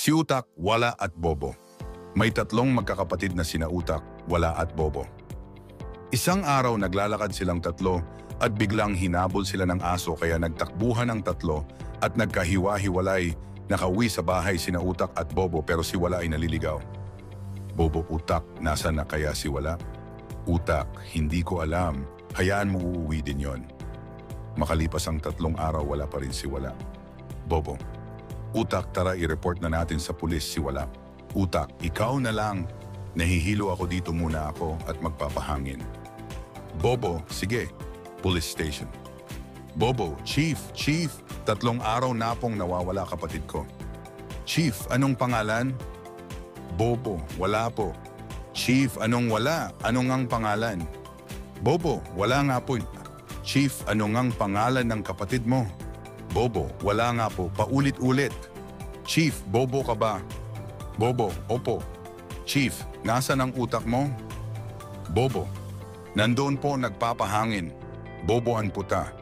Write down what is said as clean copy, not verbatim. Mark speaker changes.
Speaker 1: Si Utak, Wala at Bobo. May tatlong magkakapatid na sina Utak, Wala at Bobo. Isang araw naglalakad silang tatlo at biglang hinabol sila ng aso kaya nagtakbuhan ang tatlo at nagkahiwa-hiwalay. Nakauwi sa bahay sina Utak at Bobo pero si Wala ay naliligaw. Bobo, Utak, nasaan na kaya si Wala? Utak, hindi ko alam. Hayaan mo uuwi din yon. Makalipas ang 3 araw wala pa rin si Wala. Bobo, Utak, tara i-report na natin sa pulis si Wala. Utak, ikaw na lang. Nahihilo ako dito muna ako at magpapahangin. Bobo, sige, police station. Bobo, Chief, 3 araw na pong nawawala kapatid ko. Chief, anong pangalan? Bobo, wala po. Chief, anong wala? Anong ang pangalan? Bobo, wala nga po. Chief, ano ngang pangalan ng kapatid mo? Bobo, wala nga po. Paulit-ulit. Chief, bobo ka ba? Bobo, opo. Chief, nasaan ang utak mo? Bobo, nandoon po nagpapahangin. Bobo ang puta.